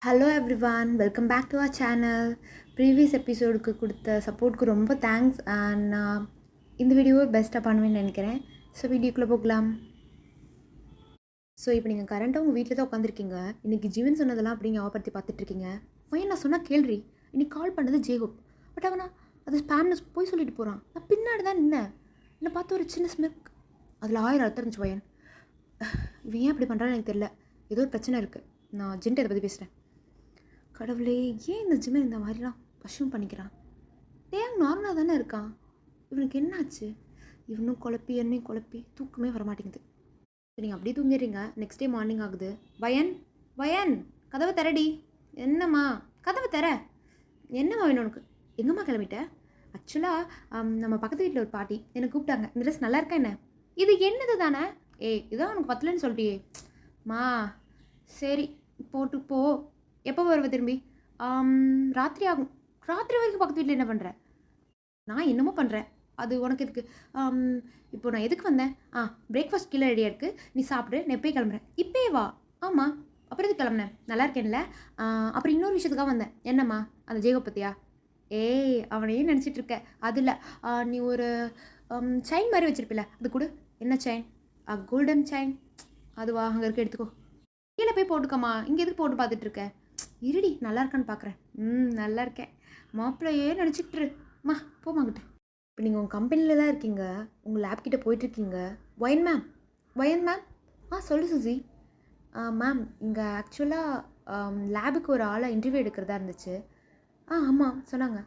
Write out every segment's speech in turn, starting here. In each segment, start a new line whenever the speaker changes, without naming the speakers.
Hello everyone, welcome back to our channel. Previous எபிசோடுக்கு கொடுத்த சப்போர்ட்க்கு ரொம்ப தேங்க்ஸ். அண்ட் நான் இந்த வீடியோவை பெஸ்ட்டாக பண்ணுவேன்னு நினைக்கிறேன். ஸோ வீடியோக்குள்ளே போகலாம். ஸோ இப்போ நீங்கள் கரண்ட்டாக உங்கள் வீட்டில் தான் உட்காந்துருக்கீங்க. இன்றைக்கி ஜீவன் சொன்னதெல்லாம் அப்படி ஞாபகப்படுத்தி பார்த்துட்ருக்கீங்க. பையன் நான் சொன்னால் கேள்றி. இன்றைக்கி கால் பண்ணது ஜேஹோப். பட் அவனா அது ஸ்பேம்னு போய் சொல்லிட்டு போகிறான். நான் பின்னாடி தான் நின்னேன். என்னை பார்த்து ஒரு சின்ன ஸ்மெக். அதில் 1000 அர்த்தம் இருந்துச்சு. பையன் இவன் ஏன் அப்படி பண்ணுறான்னு எனக்கு தெரியல. ஏதோ ஒரு பிரச்சனை இருக்குது. நான் ஜென்ட்டு அதை பற்றி பேசுகிறேன். கடவுளே, ஏன் இந்த ஜிம்மன் இந்த மாதிரிலாம் அஷ்யூம் பண்ணிக்கிறான்? ஏன் நார்மலாக தானே இருக்கான்? இவனுக்கு என்னாச்சு? இவனும் குழப்பி என்னையும் குழப்பி தூக்கமே வரமாட்டேங்குது. நீங்கள் அப்படியே தூங்கிடுறீங்க. நெக்ஸ்ட் டே மார்னிங் ஆகுது. வயன் வயன் கதவை தரடி. என்னம்மா? கதவை தர. என்னம்மா வேணும் உனக்கு? எங்கம்மா கிளம்பிட்ட? ஆக்சுவலாக நம்ம பக்கத்து வீட்டில் ஒரு பாட்டி என்னை கூப்பிட்டாங்க. இந்த ட்ரெஸ் நல்லா இருக்கா என்ன? இது என்னது தானே? இதான் உனக்கு பத்தலன்னு சொல்லிட்டியே. மா சரி போட்டு போ. எப்போ வருவ திரும்பி? ராத்திரி ஆகும். ராத்திரி வரைக்கும் பக்கத்து வீட்டில் என்ன பண்ணுற? நான் என்னமோ பண்ணுறேன். அது உனக்கு எதுக்கு? இப்போ நான் எதுக்கு வந்தேன்? பிரேக்ஃபாஸ்ட் கீழே ரெடியாக இருக்குது, நீ சாப்பிடு. நான் எப்போயே கிளம்புறேன். இப்போயே வா. ஆமாம், அப்புறம் எதுக்கு கிளம்புனேன்? நல்லா இருக்கேன்ல. அப்புறம் இன்னொரு விஷயத்துக்காக வந்தேன். என்னம்மா? அந்த ஜேகோ பற்றியா? அவனையே நினச்சிட்டு இருக்க. அது இல்லை, நீ ஒரு செயின் மாதிரி வச்சுருப்பில்ல, அது கொடு. என்ன செயின்? Golden chain. அதுவா? அங்கே இருக்க எடுத்துக்கோ. கீழே போய் போட்டுக்கம்மா. இங்கே எதுக்கு போட்டு பார்த்துட்டு இருக்க? இருடி, நல்லா இருக்கான்னு பார்க்குறேன். நல்லா இருக்கேன். மாப்பிள்ளையே நினச்சிட்டுருமா. போமாங்கிட்ட. இப்போ நீங்கள் உங்கள் கம்பெனியில் தான் இருக்கீங்க. உங்கள் லேப்கிட்ட போயிட்டுருக்கீங்க. வயன் மேம். வயன் மேம். சொல்லு சுசி. மேம், இங்கே ஆக்சுவலாக லேபுக்கு ஒரு ஆளை இன்டர்வியூ எடுக்கிறதா இருந்துச்சு. ஆமாம் சொன்னாங்க.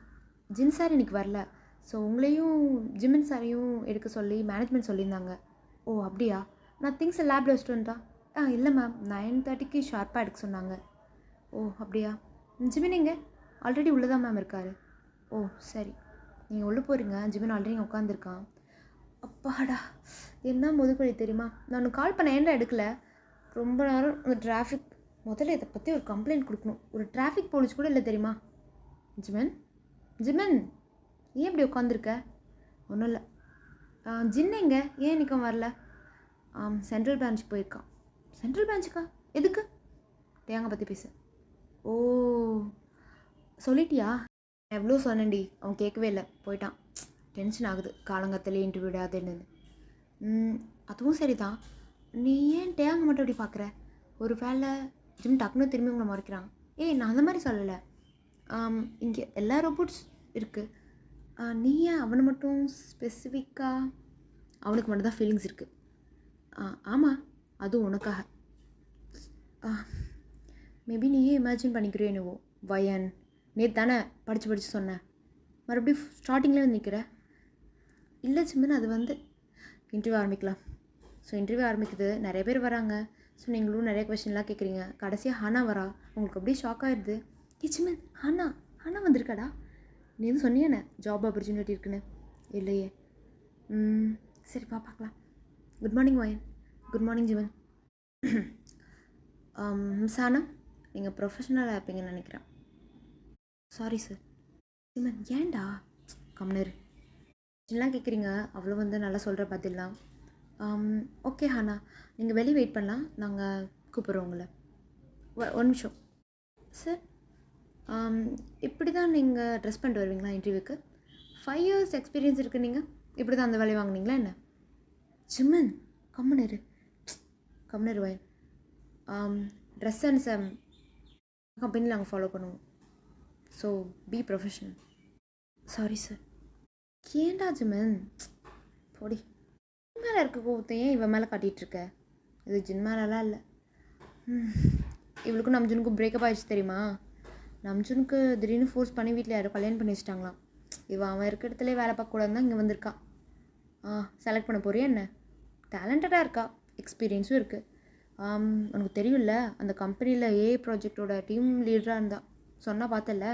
ஜின் சார் இன்றைக்கி வரல. ஸோ உங்களையும் ஜிமின் சாரையும் எடுக்க சொல்லி மேனேஜ்மெண்ட் சொல்லியிருந்தாங்க. அப்படியா? நான் திங்ஸை லேபில் வச்சுட்டு வந்துட்டா? இல்லை மேம், 9:30க்கு ஷார்ப்பாக எடுக்க சொன்னாங்க. அப்படியா? ஜிமின் எங்கே? ஆல்ரெடி உள்ளே தான் மேம் இருக்கார். சரி, நீங்கள் உள்ளே போகிறீங்க. ஜிமின் ஆல்ரெடி இங்கே உட்காந்துருக்கான். அப்பாடா, என்ன முதுகுவலி தெரியுமா? நான் உனக்கு கால் பண்ண ஏன்டா எடுக்கல? ரொம்ப நேரம் இந்த டிராஃபிக். முதல்ல இதை பற்றி ஒரு கம்ப்ளைண்ட் கொடுக்கணும். ஒரு டிராஃபிக் போலீஸ் கூட இல்லை தெரியுமா? ஜிமின் ஜிமின், ஏன் இப்படி உட்காந்துருக்க? ஒன்றும் இல்லை. ஜின் எங்கே? ஏன் இன்றைக்கும் வரல? சென்ட்ரல் பிரான்ச்சுக்கு போயிருக்கான். சென்ட்ரல் பிரான்ச்சுக்கா? எதுக்கு? தேங்காய் பற்றி பேச. சொல்லிட்டியா? எவ்வளோ சொன்னேன்டி, அவன் கேட்கவே இல்லை, போயிட்டான். டென்ஷன் ஆகுது. காலங்கத்திலே இன்டர்வியூ விடாதுன்னு. அதுவும் சரி தான். நீ ஏன் தேங்காய் மட்டும் அப்படி பார்க்குற? ஒரு வேளை ஜிம் டக்குன்னு திரும்பி உங்களை மறைக்கிறான். நான் அந்த மாதிரி சொல்லலை. இங்கே எல்லா ரோபோட்ஸ் இருக்குது. நீ ஏன் அவனை மட்டும் ஸ்பெசிஃபிக்காக? அவனுக்கு மட்டும் தான் ஃபீலிங்ஸ் இருக்குது. ஆமாம், அதுவும் உனக்காக. மேபி நீயே இமேஜின் பண்ணிக்கிறேன் என்னவோ. வயன், நேற்று தானே படித்து சொன்னேன். மறுபடியும் ஸ்டார்டிங்கில் வந்து நிற்கிற. இல்லை ஜிம்மன், அது இன்டர்வியூ ஆரம்பிக்கலாம். ஸோ இன்டர்வியூ ஆரம்பிக்குது. நிறைய பேர் வராங்க. ஸோ நீங்களும் நிறைய கொஷின்லாம் கேட்குறீங்க. கடைசியாக ஹானா வரா. உங்களுக்கு அப்படியே ஷாக் ஆகிடுது. ஜிம்மன், ஹானா வந்திருக்காடா? நீ எதுவும் சொன்னியானே ஜாப் ஆப்பர்ச்சுனிட்டி இருக்குன்னு? இல்லையே. சரி, பார்க்கலாம். குட் மார்னிங் வயன். Good morning Jeevan. சானா, நீங்கள் ப்ரொஃபஷனலாக இருப்பீங்கன்னு நினைக்கிறேன். Sorry sir. ஜிவன், ஏன்டா கம்னர் இதெல்லாம் கேட்குறீங்க? அவ்வளோ நல்லா சொல்கிற பதிலாம். ஓகே ஹானா, நீங்கள் வெளியே வெயிட் பண்ணலாம். நாங்கள் கூப்பிட்றோம் உங்களை. ஒரு நிமிஷம் சார். இப்படி தான் நீங்கள் ட்ரெஸ் பண்ணிட்டு வருவீங்களா இன்டர்வியூக்கு? 5 years எக்ஸ்பீரியன்ஸ் இருக்குது. நீங்கள் இப்படி தான் அந்த வேலையை வாங்கினீங்களா என்ன? ஜிம்மன், கம்னர் வயன். ட்ரெஸ் சென்ஸை கம்பெனியில் நாங்கள் ஃபாலோ பண்ணுவோம். So be professional. Sorry sir. ஏன்டா ஜிம்மன்? போடி. மேலே இருக்க கோவத்தை ஏன் இவன் மேலே காட்டிகிட்ருக்க? இது ஜின் மேலெலாம் இல்லை. இவளுக்கும் நம்ஜுனுக்கும் பிரேக்கப் ஆகிடுச்சு தெரியுமா? நம்ஜுனுக்கு திடீர்னு ஃபோர்ஸ் பண்ணி வீட்டில் யாரும் கல்யாணம் பண்ணி வச்சிட்டாங்களாம். அவன் இருக்க இடத்துல வேலை பார்க்கக்கூடாது தான் இங்கே வந்திருக்கான். செலக்ட் பண்ண போறியா என்ன? டேலண்டடாக இருக்கா, எக்ஸ்பீரியன்ஸும் இருக்குது. உனக்கு தெரியும்ல, அந்த கம்பெனியில் ப்ராஜெக்டோட டீம் லீடராக இருந்தா. சொன்னால் பார்த்தல.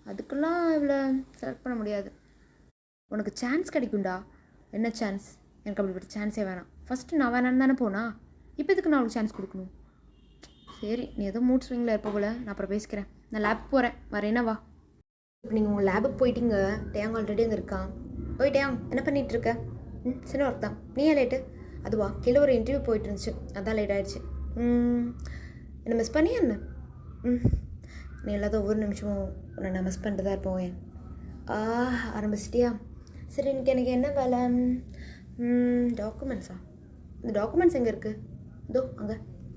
அதுக்கெல்லாம் இவ்வளோ செலக்ட் பண்ண முடியாது. உனக்கு சான்ஸ் கிடைக்கும்டா. என்ன சான்ஸ்? எனக்கு அப்படிப்பட்ட சான்ஸே வேணாம். ஃபஸ்ட்டு நான் வேணான்னு தானே போனா. இப்போ இதுக்கு நான் உனக்கு சான்ஸ் கொடுக்கணும்? சரி, நீ ஏதோ மூட் ஸ்விங்கில் இருப்ப போல். நான் அப்புறம் பேசிக்கிறேன். நான் லேபுக்கு போகிறேன். வரேன்னா வா. இப்போ நீங்கள் உங்கள் லேபுக்கு போயிட்டீங்க. டேங் ஆல்ரெடி அங்கே இருக்கான். டேங், என்ன பண்ணிகிட்ருக்க? சின்ன ஒர்க் தான். நீ ஏன் லேட்டு? அதுவா, கீழே ஒரு இன்டர்வியூ போயிட்டு இருந்துச்சு, அதான் லேட் ஆகிடுச்சு. என்னை மிஸ் பண்ணி என்ன? நீ இல்லாத ஒவ்வொரு நிமிஷமும் உன்னை நான் மிஸ் பண்ணிட்டு தான் இருப்பேன். ஆரம்பிச்சிட்டியா? சரி, இன்னைக்கு எனக்கு என்ன வேலை? டாக்குமெண்ட்ஸா? இந்த டாக்குமெண்ட்ஸ் எங்கே இருக்குது? இதோ அங்கே.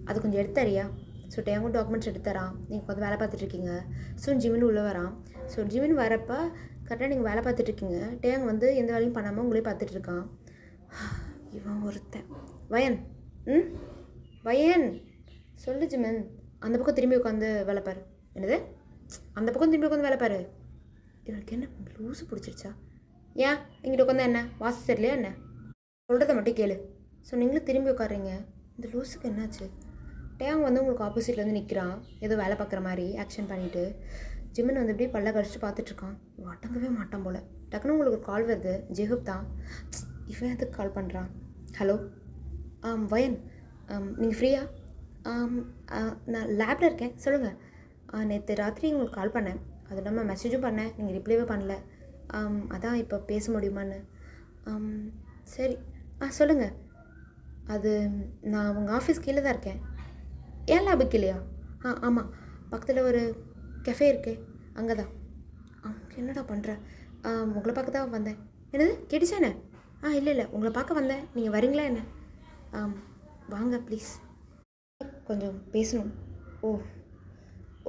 அது கொஞ்சம் எடுத்தறியா? So டேங்கும் documents எடுத்துறான். நீங்கள் கொஞ்சம் வேலை பார்த்துட்ருக்கீங்க. ஸோ ஜிமின் உள்ளே வரான். ஸோ ஜிமின் வரப்போ கரெக்டாக நீங்கள் வேலை பார்த்துட்ருக்கீங்க. டேங் வந்து எந்த வேலையும் பண்ணாமல் உங்களே பார்த்துட்ருக்கான். இவன் ஒருத்தன். வயன், வயன் சொல்லு ஜிமின். அந்த பக்கம் திரும்பி உட்காந்து வேலை பாரு. என்னது? அந்த பக்கம் திரும்பி உட்காந்து வேலை பாரு. இவனுக்கு என்ன லூஸு பிடிச்சிருச்சா? ஏன் எங்கிட்ட உட்காந்தா என்ன வாசி தெரியலையா என்ன? சொல்கிறத மட்டும் கேளு. ஸோ நீங்களும் திரும்பி உட்காடுறீங்க. இந்த லூஸுக்கு என்னாச்சு? டேங் வந்து உங்களுக்கு ஆப்போசிட்டில் வந்து நிற்கிறான், ஏதோ வேலை பார்க்குற மாதிரி ஆக்ஷன் பண்ணிவிட்டு. ஜிமின் வந்து இப்படியே பல்ல கடிச்சிட்டு பார்த்துட்ருக்கான். அடங்கவே மாட்டான் போல். டக்குன்னு உங்களுக்கு ஒரு கால் வருது. ஜெஹூப் தான். இவன் எதுக்கு கால் பண்ணுறான்? ஹலோ வயன், நீங்கள் ஃப்ரீயா? நான் லேபில் இருக்கேன், சொல்லுங்கள். நேற்று ராத்திரி உங்களுக்கு கால் பண்ணேன், அது இல்லாமல் மெசேஜும் பண்ணேன், நீங்கள் ரிப்ளைவே பண்ணல. அதான் இப்போ பேச முடியுமான்னு. சரி, சொல்லுங்கள். அது நான் உங்கள் ஆஃபீஸ் கீழே தான் இருக்கேன். ஏன் லேபுக்கு இல்லையா? ஆமாம், பக்கத்தில் ஒரு கெஃபே இருக்கே, அங்கே தான். அங்கே என்னடா பண்ணுற? உங்களை பார்க்க தான் வந்தேன். என்னது கேட்டுச்சா என்ன? இல்லை உங்களை பார்க்க வந்தேன். நீங்கள் வரீங்களா என்ன? வாங்க ப்ளீஸ், கொஞ்சம் பேசணும். ஓ,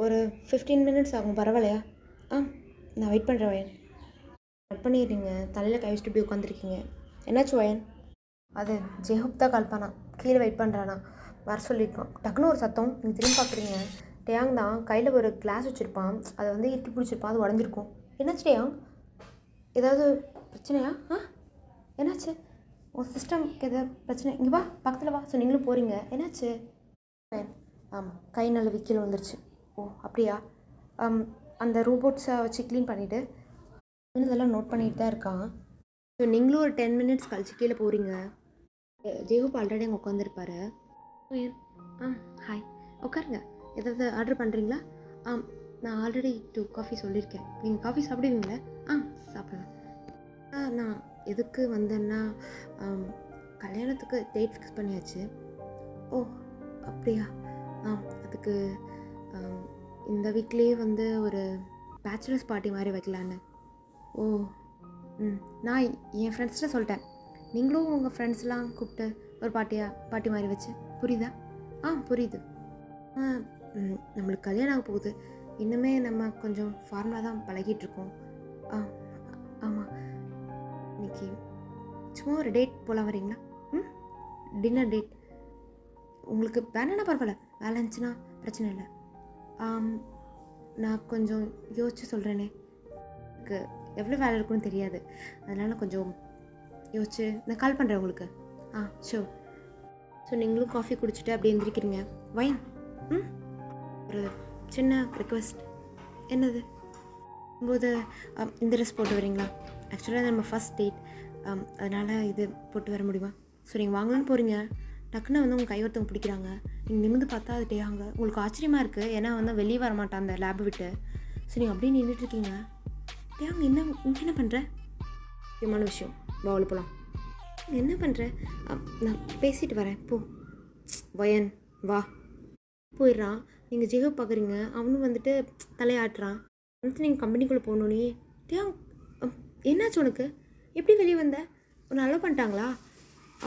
ஒரு 15 மினிட்ஸ் ஆகும், பரவாயில்லையா? நான் வெயிட் பண்ணுறேன் வயன். கட் பண்ணிடுறீங்க, தலையில் கை வச்சுட்டு இப்படி உட்காந்துருக்கீங்க. என்னாச்சு வயன்? அது ஜெஹூப் தான் கால் பண்ணான், கீழே வெயிட் பண்ணுறானா, வர சொல்லியிருக்கான். டக்குன்னு ஒரு சத்தம். நீங்கள் திரும்பி பார்க்குறீங்க. டேயாங் தான் கையில் ஒரு கிளாஸ் வச்சுருப்பான், அதை வந்து இறுக்கி பிடிச்சிருப்பான், அது உடஞ்சிருக்கும். என்னாச்சு டேயாங்? ஏதாவது பிரச்சனையா? என்னாச்சு? உன் சிஸ்டம்க்கு எதாவது பிரச்சனை? இங்கே வா, பக்கத்தில் வா. ஸோ நீங்களும் போகிறீங்க. என்னாச்சு? ஆமாம், கை நல்ல விக்கில் வந்துருச்சு. ஓ அப்படியா? அந்த ரோபோட்ஸை வச்சு க்ளீன் பண்ணிவிட்டு இதெல்லாம் நோட் பண்ணிட்டு தான் இருக்கான். ஸோ நீங்களும் ஒரு 10 மினிட்ஸ் கழிச்சு கீழே போகிறீங்க. ஜெஹூப் ஆல்ரெடி அங்கே உட்காந்துருப்பாரு. ஹாய், உட்காருங்க. ஏதாவது ஆர்டர் பண்ணுறீங்களா? நான் ஆல்ரெடி 2 காஃபி சொல்லியிருக்கேன். நீங்கள் காஃபி சாப்பிடுவீங்களா? சாப்பிடுவேன். நான் எதுக்கு வந்தேன்னா, கல்யாணத்துக்கு டேட் ஃபிக்ஸ் பண்ணியாச்சு. ஓ அப்படியா? அதுக்கு இந்த வீக்லேயே வந்து ஒரு பேச்சுலர்ஸ் பார்ட்டி மாதிரி வைக்கலான்னு. ஓ நான் என் ஃப்ரெண்ட்ஸ்கிட்ட சொல்லிட்டேன், நீங்களும் உங்கள் ஃப்ரெண்ட்ஸ்லாம் கூப்பிட்டு ஒரு பார்ட்டி மாதிரி வச்சு. புரியுதா? புரியுது. நம்மளுக்கு கல்யாணம் ஆக போகுது. இன்னுமே நம்ம கொஞ்சம் ஃபார்மலாக தான் பழகிட்டுருக்கோம். ஆமாம், இன்னைக்கு சும்மா ஒரு டேட் போகலாம், வரீங்களா? Dinner date. உங்களுக்கு வேணும்னா பரவாயில்ல, வேலை இருந்துச்சுன்னா பிரச்சனை இல்லை. நான் கொஞ்சம் யோசிச்சு சொல்கிறேனே, எனக்கு எவ்வளோ வேலை இருக்குன்னு தெரியாது, அதனால் கொஞ்சம் யோசிச்சு நான் கால் பண்ணுறேன் உங்களுக்கு. ஷோர். ஸோ நீங்களும் காஃபி குடிச்சிட்டு அப்படியே எந்திரிக்கிறீங்க. வயன், ஒரு சின்ன ரிக்வெஸ்ட். என்னது? போது இந்த ட்ரெஸ் போட்டு வரீங்களா? ஆக்சுவலாக நம்ம ஃபஸ்ட் டேட், அதனால் இது போட்டு வர முடியுமா? ஸோ நீங்கள் வாங்கலான்னு போகிறீங்க, டக்குன்னு வந்து உங்கள் கையொருத்தவங்க பிடிக்கிறாங்க. நீங்கள் நிமிந்து பார்த்தா அது டேயாங்க. உங்களுக்கு ஆச்சரியமாக இருக்குது, ஏன்னா வந்து வெளியே வர மாட்டான் அந்த லேபை விட்டு. ஸோ நீங்கள் அப்படியே நின்றுட்டுருக்கீங்க. டேயாங்க, என்ன இங்கே என்ன பண்ணுற? முக்கியமான விஷயம், வாவல் போகலாம். என்ன பண்ணுற? நான் பேசிட்டு வரேன், போ. வயன், வா. போயிடுறான். நீங்கள் ஜெஹூப் பார்க்குறீங்க, அவனும் வந்துட்டு தலையாட்டுறான். வந்துட்டு நீங்கள் கம்பெனிக்குள்ளே போகணுன்னே. டேயாங், என்னாச்சு உனக்கு? எப்படி வெளியே வந்த? உன்னை அலோவ் பண்ணிட்டாங்களா?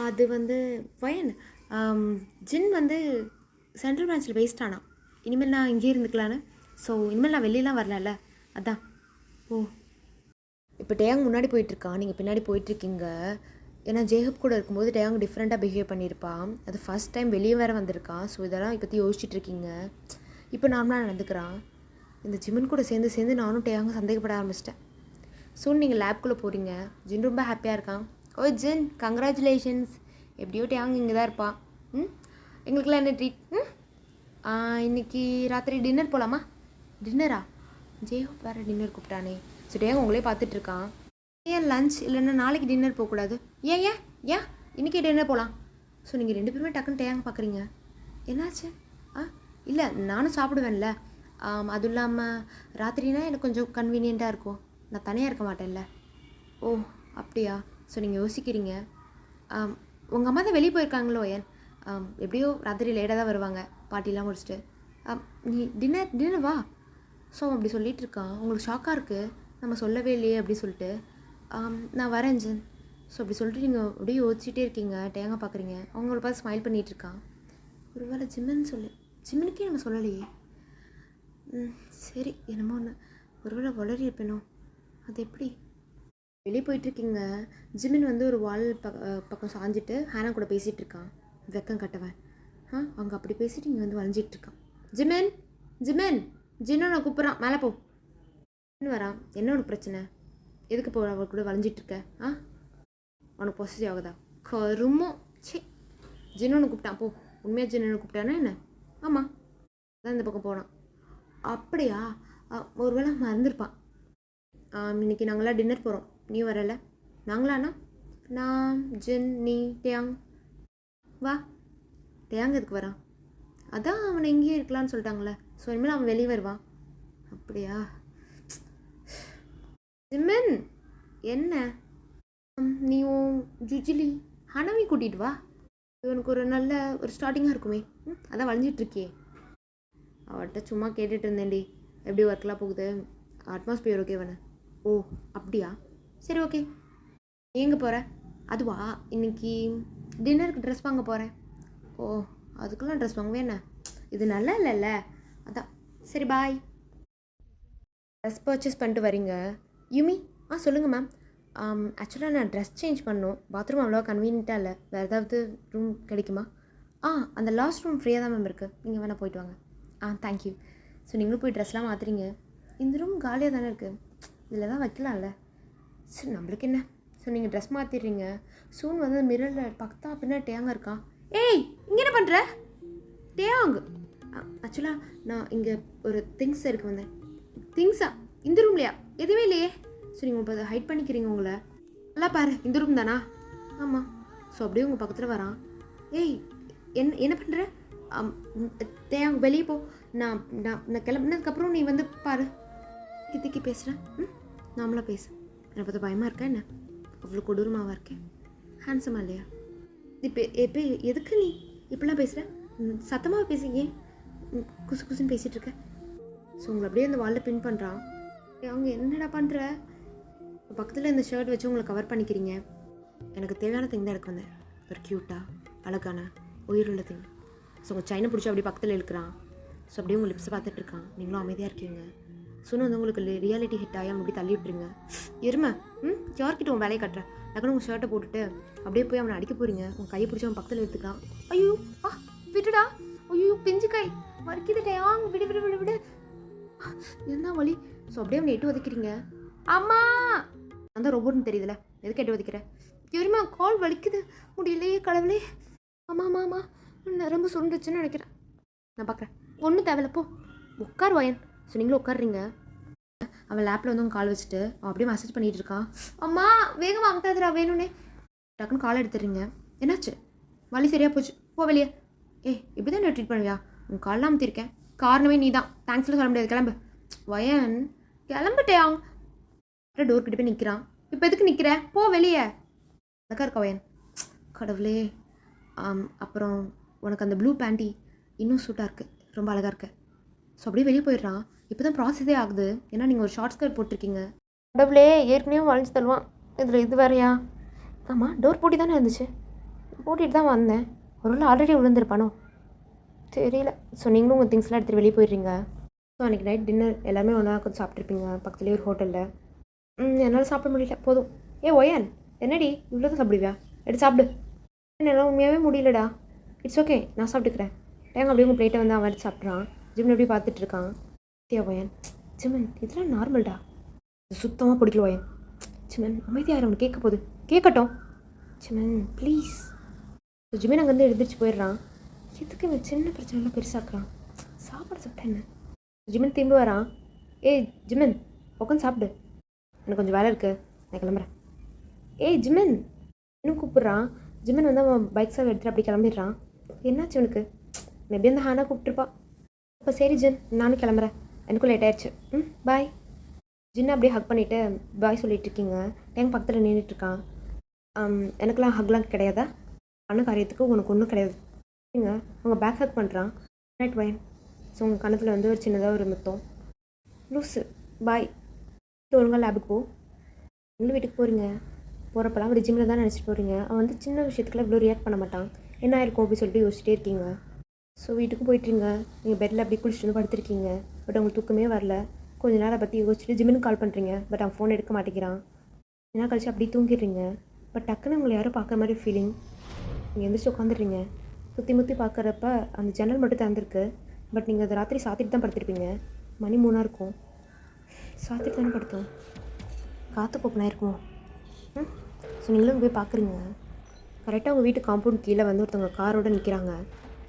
அது வந்து வயன், ஜின் வந்து சென்ட்ரல் பிரான்ச்சில் வேஸ்ட் ஆனான். இனிமேல் நான் இங்கே இருந்துக்கலான்னு. ஸோ இனிமேல் நான் வெளியெலாம் வரல, அதான். ஓ, இப்போ டேயாங் முன்னாடி போயிட்டுருக்கான், நீங்கள் பின்னாடி போயிட்டுருக்கீங்க. ஏன்னா ஜேஹப் கூட இருக்கும்போது டேயாங் டிஃப்ரெண்ட்டாக பிஹேவ் பண்ணியிருப்பான். அது ஃபஸ்ட் டைம் வெளியே வேறு வந்திருக்கான். ஸோ இதெல்லாம் பற்றி யோசிச்சுட்ருக்கீங்க. இப்போ நார்மலாக நடந்துக்கிறான். இந்த ஜிமின் கூட சேர்ந்து நானும் டேயாங்க சந்தேகப்பட ஆரம்பிச்சிட்டேன். ஸோ நீங்கள் லேப்குள்ளே போகிறீங்க. ஜின் ரொம்ப ஹாப்பியாக இருக்கான். ஓ ஜின், கங்க்ராச்சுலேஷன்ஸ். எப்படியோ டேயாங் இங்கே தான் இருப்பான். எங்களுக்கெல்லாம் என்ன ட்ரீட்? இன்றைக்கி ராத்திரி டின்னர் போகலாமா? டின்னரா? ஜேஹப் வேறு டின்னர் கூப்பிட்டானே. ஸோ டேயாங் உங்களே பார்த்துட்ருக்கான். ஏன் லஞ்ச் இல்லைன்னா நாளைக்கு டின்னர் போகக்கூடாது? ஏன் இன்றைக்கி டின்னர் போகலாம். ஸோ நீங்கள் 2 பேருமே டக்குன்னு டேயாங் பார்க்குறீங்க. என்னாச்சு? இல்லை, நானும் சாப்பிடுவேன்ல. அதுவும் இல்லாமல் ராத்திரினா எனக்கு கொஞ்சம் கன்வீனியண்ட்டாக இருக்கும், நான் தனியாக இருக்க மாட்டேன்ல. ஓ அப்படியா? ஸோ நீங்கள் யோசிக்கிறீங்க. உங்கள் அம்மா தான் வெளியே போயிருக்காங்களோ? ஏன் எப்படியோ ராத்திரி லேட்டாக தான் வருவாங்க, பார்ட்டிலாம் முடிச்சுட்டு. நீ டின்னர் டின்னர் வா. ஸோ அப்படி சொல்லிகிட்டு இருக்கான். உங்களுக்கு ஷாக்காக இருக்குது, நம்ம சொல்லவே இல்லையே அப்படி சொல்லிட்டு. நான் வரேன் ஜின். ஸோ அப்படி சொல்லிட்டு நீங்கள் அப்படியே யோசிச்சுட்டே இருக்கீங்க, தேங்காய் பார்க்குறீங்க. அவங்கள பார்த்து ஸ்மைல் பண்ணிகிட்ருக்கான். ஒரு வேளை ஜிம்மினுக்கே நம்ம சொல்லலையே. சரி என்னமோ ஒன்று, ஒரு வேளை வளரி இருப்பேனோ, அது எப்படி? வெளியே போயிட்டுருக்கீங்க. ஜிமின் வந்து ஒரு வால் பக்கம் சாஞ்சிட்டு ஹேனா கூட பேசிகிட்டு இருக்கான். வெக்கம் கட்டவன். அவங்க அப்படி பேசிட்டு இங்கே வந்து வளைஞ்சிட்ருக்கான். ஜிமின் ஜிமின் ஜின்னு நான் கூப்பிட்றான், மேலே போ. வரான். என்ன உனக்கு பிரச்சனை? எதுக்கு போ அவள் கூட வளைஞ்சிட்ருக்க? உனக்கு பொசிட்டிவ் ஆகுதா? கருமோ. சே, ஜின்னு கூப்பிட்டான், போ. உண்மையாக ஜின்னு கூப்பிட்டானா என்ன? ஆமாம், அதான் இந்த பக்கம் போனான். அப்படியா? ஒரு வேளை மறந்துருப்பான். இன்றைக்கி நாங்களாம் டின்னர் போகிறோம், நீ வரல? நாங்களாண்ணா? நான், ஜின், நீ, டேயாங். வா. டேயாங் எதுக்கு வரான்? அதான் அவனை எங்கேயே இருக்கலான்னு சொல்லிட்டாங்களே. ஸோ இனிமேல் அவன் வெளியே வருவான். அப்படியா? ஜிமின் என்ன? நீயும் ஜுஜிலி ஹனவி கூட்டிகிட்டு வா. இவனுக்கு ஒரு நல்ல ஒரு ஸ்டார்டிங்காக இருக்குமே. அதான் வளைஞ்சிட்ருக்கியே. அவர்கிட்ட சும்மா கேட்டுட்டு இருந்தேன்டி, எப்படி ஒர்க்கெலாம் போகுது, அட்மாஸ்பியர் ஓகே வேணே. ஓ அப்படியா? சரி ஓகே. எங்கே போகிற? அதுவா, இன்றைக்கி டின்னருக்கு ட்ரெஸ் வாங்க போகிறேன். ஓ அதுக்கெல்லாம் ட்ரெஸ் வாங்குவே என்ன? இது நல்லா இல்லைல்ல, அதான். சரி பாய். ட்ரெஸ் பர்ச்சேஸ் பண்ணிட்டு வரீங்க. யுமி சொல்லுங்கள் மேம். ஆக்சுவலாக நான் ட்ரெஸ் சேஞ்ச் பண்ணணும். பாத்ரூம் அவ்வளோவா கன்வீனியண்ட்டாக இல்லை. வேறு ஏதாவது ரூம் கிடைக்குமா? அந்த லாஸ்ட் ரூம் ஃப்ரீயாக தான் மேம் இருக்குது, நீங்கள் வேணால் போயிட்டு வாங்க. தேங்க்யூ. ஸோ நீங்களும் போய் ட்ரெஸ்லாம் மாற்றுறீங்க. இந்த ரூம் காலியாக தானே இருக்குது, இதில் தான் வைக்கலாம்ல. சரி நம்மளுக்கு என்ன. ஸோ நீங்கள் ட்ரெஸ் மாற்றிடுறீங்க. சூன் வந்து மிரரில் பக்கத்தா பின்னா டேயாங்க இருக்கான். ஏய் இங்கே என்ன பண்ணுற? டேயாங் ஆக்சுவலாக நான் இங்கே ஒரு திங்ஸ் எடுக்க வந்தேன். திங்ஸா? இந்த ரூம்லையா? எதுவுமே இல்லையே. ஸோ நீங்கள் இப்போ அதை ஹைட் பண்ணிக்கிறீங்க உங்களை. நல்லா பாரு, இந்த ரூம் தானா? ஆமாம். ஸோ அப்படியே உங்கள் பக்கத்தில் வரான். ஏய் என்ன பண்ணுற? டேயாங் வெளியே போ. நான் கிளம்புனதுக்கப்புறம் நீ வந்து பாரு. திக்கி பேசுகிறேன். நாமளாக பேசு. என்னை பார்த்து பயமாக இருக்கா என்ன? அவ்வளோ கொடூரமாகவா இருக்கேன்? ஹேண்ட்ஸமாக இல்லையா? இப்போ எதுக்கு நீ இப்படிலாம் பேசுகிற? சத்தமாக பேசுங்க. குசு குசுன்னு பேசிகிட்டு இருக்க. ஸோ உங்களை அப்படியே அந்த வாலில் பின் பண்ணுறான். அவங்க என்னடா பண்ணுற? பக்கத்தில் இந்த ஷர்ட் வச்சு உங்களை கவர் பண்ணிக்கிறீங்க. எனக்கு தேவையான திங் தான் எடுக்க வந்தேன். ஒரு க்யூட்டாக அழகான உயிருள்ள திங். ஸோ உங்கள் செயினை பிடிச்சி அப்படியே பக்கத்தில் இழுக்கிறான். ஸோ அப்படியே உங்கள் லிப்ஸை பார்த்துட்டு இருக்கான். நீங்களும் அமைதியாக இருக்கீங்க. சொன்ன வந்து உங்களுக்கு ரியாலிட்டி ஹிட் ஆகி அப்படி தள்ளி விட்டுருங்க. எருமை, யார்கிட்ட உன் வேலையை கட்டுற? டக்குனு உங்கள் ஷர்ட்டை போட்டுட்டு அப்படியே போய் அவனை அடிக்க போகிறீங்க. உங்கள் கையை பிடிச்சி அவன் பக்கத்தில் எடுத்துக்கிறான். ஐயோ விட்டுடா. ஐயோ பிஞ்சு கை மறுக்கிதுட்டையாங். விடு விடு விடு விடு. என்ன வலி? ஸோ அப்படியே அவனை எட்டு ஒதுக்கிறீங்க. அம்மா அந்த ரோபோட்னு தெரியுதுல, எதுக்கு எட்டு ஒதுக்கிற? எருமா கால் வலிக்குது, முடியலையே கடவுளே. ஆமாம் ஆமாம் நரம்பு சுருண்டுச்சுன்னு நினைக்கிறேன். நான் பார்க்குறேன். ஒன்றும் தேவையில்ல, போ உட்கார் வாயன். ஸோ நீங்களும் உட்காடுறீங்க. அவன் லேப்பில் வந்து அவன் கால் வச்சுட்டு அவன் அப்படியே மெசேஜ் பண்ணிகிட்டு இருக்கான். அம்மா வேகமாக அங்கிட்டாதுரா வேணும்னே. டக்குன்னு கால் எடுத்துடுறீங்க. என்னாச்சு? வலி சரியாக போச்சு, போ வெளியே. இப்படி தான் ட்ரீட் பண்ணுவியா? உன் கால்லாம் அமுத்திருக்கேன், காரணமே நீ தான். தேங்க்ஸ்லாம் சொல்ல முடியாது, கிளம்பு. வயன் கிளம்பிட்டேன். அப்புறம் டோர் கிட்ட போய் நிற்கிறான். இப்போ எதுக்கு நிற்கிற? போ வெளியே. அழகாக இருக்கா வயன். கடவுளே. அப்புறம் உனக்கு அந்த ப்ளூ பேண்ட்டி இன்னும் சூட்டாக இருக்குது, ரொம்ப அழகாக இருக்கு. ஸோ அப்படியே வெளியே போயிடுறான். இப்போ தான் ப்ராசஸே ஆகுது, ஏன்னா நீங்கள் ஒரு ஷார்ட் ஸ்கர்ட் போட்டிருக்கீங்க. கடவுளே, ஏற்கனவே வளைஞ்சு தள்ளுவான், இதில் இது வேறையா? ஆமாம், டோர் பூட்டி தானே இருந்துச்சு, பூட்டிட்டு தான் வந்தேன். ஒரு வேளை ஆல்ரெடி விழுந்திருப்பானோ தெரியல. ஸோ நீங்களும் உங்கள் திங்ஸ்லாம் எடுத்துகிட்டு வெளியே போயிடுறீங்க. ஸோ அன்றைக்கி நைட் டின்னர் எல்லாமே ஒன்றா கொஞ்சம் சாப்பிட்ருப்பீங்க பக்கத்துலேயே ஒரு ஹோட்டலில். என்னால் சாப்பிட முடியல, போதும். ஒயன் என்னடி இவ்வளோ தான் சாப்பிடுவியா? எடுத்து சாப்பிடு. என்னால் உண்மையாகவே முடியலடா. இட்ஸ் ஓகே, நான் சாப்பிட்டுக்கிறேன். டேங்க அப்படியே உங்கள் பிளேட்டை வந்து அவன் எடுத்து சாப்பிட்றான். ஜிம்மன் எப்படி பார்த்துட்டு இருக்கான். வயன் ஜிம்மன் இதெல்லாம் நார்மல்டா. சுத்தமாக பிடிக்கல வயன். ஜிம்மன் அமைதியாக அவனுக்கு கேட்க போகுது, கேட்கட்டும். ஜிம்மன் ப்ளீஸ். ஸோ ஜிம்மன் அங்கேருந்து எழுந்திரிச்சு போயிடுறான். எதுக்கு இவன் சின்ன பிரச்சனைலாம் பெருசாக்குறான்? சாப்பாடு சாப்பிட்டேன் என்ன? ஜிம்மன் திரும்பி வரான். ஜிம்மன் உட்காந்து சாப்பிடு, எனக்கு கொஞ்சம் வேலை இருக்குது, நான் கிளம்புறேன். ஜிம்மன் இன்னும் கூப்பிட்றான். ஜிம்மன் வந்து அவன் பைக் சார் எடுத்துகிட்டு அப்படி கிளம்பிடுறான். என்னாச்சு அவனுக்கு? மேபி அந்த ஹானா கூப்பிட்டுருப்பா. அப்போ சரி ஜின், நானும் கிளம்புறேன், எனக்கும் லேட் ஆயிடுச்சு. பாய். ஜின்னை அப்படியே ஹக் பண்ணிவிட்டு பாய் சொல்லிட்டு இருக்கீங்க. டேங்க் பக்கத்தில் நின்றுட்டுருக்கான். எனக்குலாம் ஹக்லாம் கிடையாதா? பண்ண காரியத்துக்கு உனக்கு ஒன்றும் கிடையாது. உங்கள் பேக் ஹக் பண்ணுறான். ரைட் வயன்.
ஸோ உங்கள் கணத்தில் வந்து ஒரு சின்னதாக ஒரு முத்தம். லூஸு பாய். ஒழுங்காக லேபுக்கு போ. நீங்களும் வீட்டுக்கு போகிறீங்க. போகிறப்பெல்லாம் ஒரு ஜிம்மில் தான் நினச்சிட்டு போகிறீங்க. அவன் வந்து சின்ன விஷயத்துக்குலாம் இவ்வளோ ரியாக்ட் பண்ண மாட்டான். என்ன ஆயிருக்கும் அப்படின்னு சொல்லிட்டு யோசிச்சிட்டே இருக்கீங்க. ஸோ வீட்டுக்கு போயிட்டுருங்க. நீங்கள் பெட்டில் அப்படி குளிச்சுட்டு வந்து படுத்துருக்கீங்க. பட் உங்களுக்கு தூக்கமே வரல. கொஞ்ச நேரம் பற்றி யோசிச்சுட்டு ஜிம்முன்னு கால் பண்ணுறீங்க. பட் அவன் ஃபோன் எடுக்க மாட்டேங்கிறான். என்ன கழிச்சு அப்படி தூங்கிடுறீங்க. பட் டக்குன்னு உங்களை யாரும் பார்க்குற மாதிரி ஃபீலிங். நீங்கள் எந்திரிச்சு உட்காந்துடுறீங்க. சுற்றி முற்றி பார்க்குறப்ப அந்த ஜன்னல் மட்டும் திறந்துருக்கு. பட் நீங்கள் அதை ராத்திரி சாத்திட்டு தான் படுத்திருப்பீங்க. மணி 3 இருக்கும். சாத்திட்டு தானே படுத்தோம். காற்று போக்குனா இருக்குமோ? ஸோ நீங்களும் போய் பார்க்குறீங்க. கரெக்டாக உங்கள் வீட்டு காம்பவுண்ட் கீழே வந்து ஒருத்தவங்க காரோடு நிற்கிறாங்க.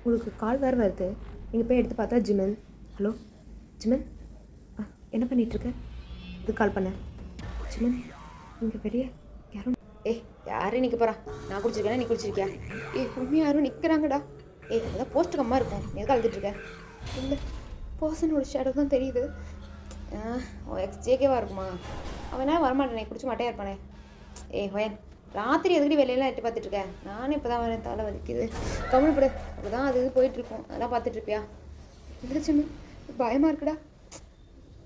உங்களுக்கு கால் வேறு வருது. நீங்கள் போய் எடுத்து பார்த்தா ஜிமன். ஹலோ ஜிமன், என்ன பண்ணிகிட்ருக்க? இது கால் பண்ணேன். ஜிமன், நீங்கள் பெரிய யாரும்
யாரும் நிற்க போகிறா? நான் குடிச்சிருக்கேன், நீ குடிச்சிருக்கியா? உண்மையாக யாரும் நிற்கிறாங்கடா. அதான் போஸ்ட் கம்மா இருக்கும். நீ எதுக்கு அழுதுட்டுருக்க? இல்லை, பர்சனோட ஷேடோ தான் தெரியுது. எக்ஸ்ஜேகேவாக இருக்குமா? அவன் என்ன வரமாட்டேனே, குடிச்சு மாட்டே இருப்பானே. ஹோயன், ராத்திரி எதுக்கடி வெளியெல்லாம் எட்டு பார்த்துட்ருக்கேன்? நானும் இப்போ தான் வரேன். தலை வலிக்குது. கவலைப்படு. அப்படி தான் அது போயிட்டுருக்கோம். அதெல்லாம் பார்த்துட்ருப்பியா? இல்லை சின்ன பயமாக இருக்குடா.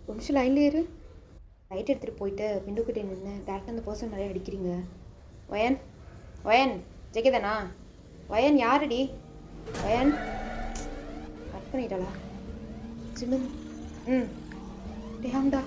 ஒரு நிமிஷம் லைன்லேயே இரு. லைட் எடுத்துகிட்டு போயிட்டு விண்டோ கிட்டே நின்று டேரக்டாக அந்த பர்சன் நிறைய அடிக்கிறீங்க. வயன், வயன் ஜெகேதானா? வயன் யாருடி? வயன் கட் பண்ணிட்டாளா? சின்ன டேம்டா.